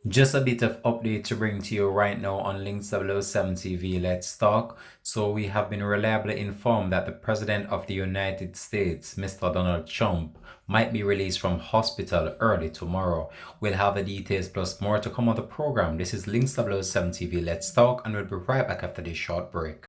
Just a bit of update to bring to you right now on Links 007 TV. Let's talk. So we have been reliably informed that the President of the United States, Mr. Donald Trump, might be released from hospital early tomorrow. We'll have the details plus more to come on the program. This is Links 007 TV. Let's talk, and we'll be right back after this short break.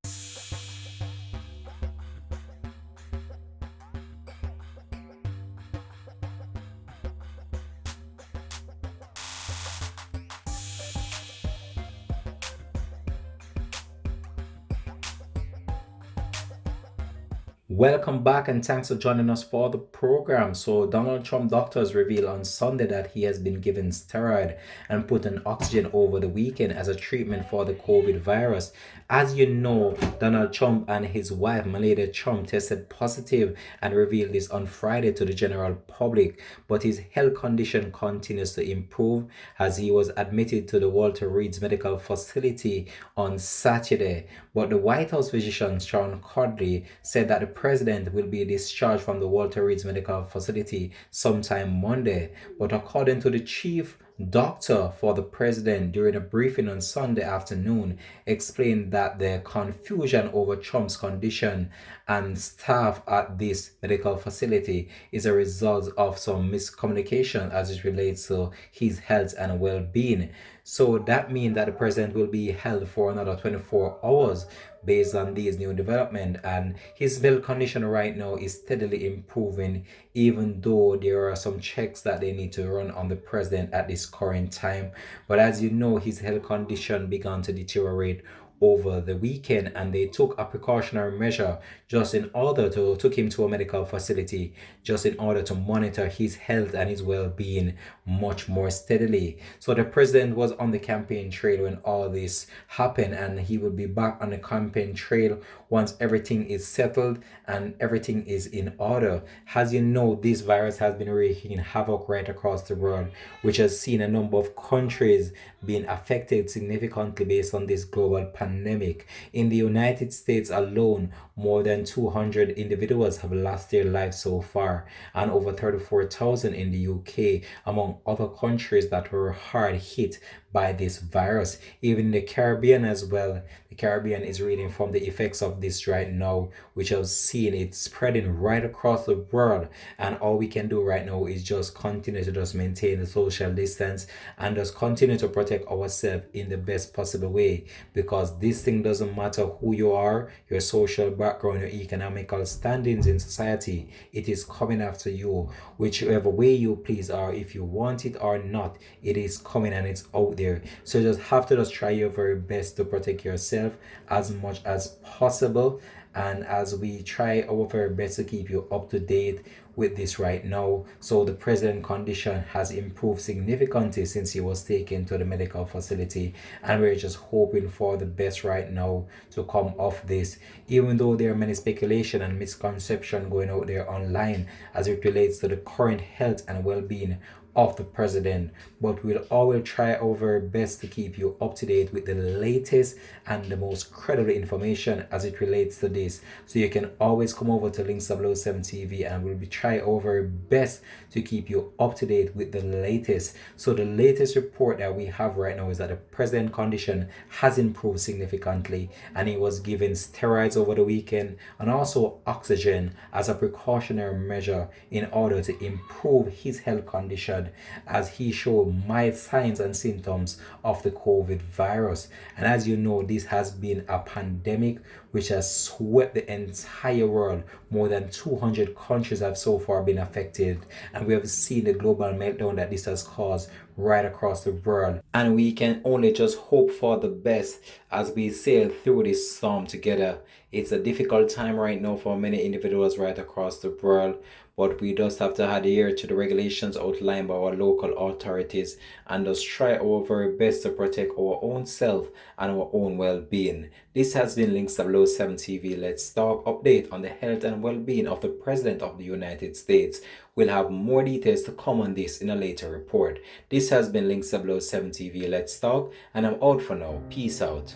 Welcome back and thanks for joining us for the program. So, Donald Trump doctors revealed on Sunday that he has been given steroid and put on oxygen over the weekend as a treatment for the COVID virus. As you know, Donald Trump and his wife, Melania Trump, tested positive and revealed this on Friday to the general public. But his health condition continues to improve as he was admitted to the Walter Reed's medical facility on Saturday. But the White House physician, Sean Conley, said that the president will be discharged from the Walter Reed's medical facility sometime Monday. But according to the chief doctor for the president during a briefing on Sunday afternoon, explained that the confusion over Trump's condition and staff at this medical facility is a result of some miscommunication as it relates to his health and well-being. So that means that the president will be held for another 24 hours based on these new development, and his health condition right now is steadily improving, even though there are some checks that they need to run on the president at this current time. But as you know, his health condition began to deteriorate over the weekend, and they took a precautionary measure just in order to took him to a medical facility just in order to monitor his health and his well-being much more steadily. So the president was on the campaign trail when all this happened, and he will be back on the campaign trail once everything is settled and everything is in order. As you know, this virus has been wreaking havoc right across the world, which has seen a number of countries being affected significantly based on this global pandemic. In the United States alone, more than 200 individuals have lost their lives so far, and over 34,000 in the UK, among other countries that were hard hit by this virus. Even in the Caribbean as well. The Caribbean is reeling from the effects of this right now, which I've seen it spreading right across the world. And all we can do right now is just continue to just maintain the social distance and just continue to protect ourselves in the best possible way, because this thing doesn't matter who you are, your social background, your economical standings in society. It is coming after you, whichever way you please, or if you want it or not, it is coming and it's out there. So you just have to just try your very best to protect yourself as much as possible, and as we try our very best to keep you up to date with this right now. So the president's condition has improved significantly since he was taken to the medical facility, and we're just hoping for the best right now to come off this, even though there are many speculation and misconception going out there online as it relates to the current health and well-being of the president. But we'll always try our very best to keep you up to date with the latest and the most credible information as it relates to this. So you can always come over to Links 007 TV, and we'll be trying our very best to keep you up to date with the latest. So the latest report that we have right now is that the president condition has improved significantly, and he was given steroids over the weekend and also oxygen as a precautionary measure in order to improve his health condition, as he showed mild signs and symptoms of the COVID virus. And as you know, this has been a pandemic which has swept the entire world. More than 200 countries have so far been affected, and we have seen the global meltdown that this has caused right across the world. And we can only just hope for the best as we sail through this storm together. It's a difficult time right now for many individuals right across the world, but we just have to adhere to the regulations outlined by our local authorities and just try our very best to protect our own self and our own well-being. This has been Links 007 TV. Let's talk update on the health and well-being of the President of the United States. We'll have more details to come on this in a later report. This has been Links 007 TV. Let's talk, and I'm out for now. Peace out.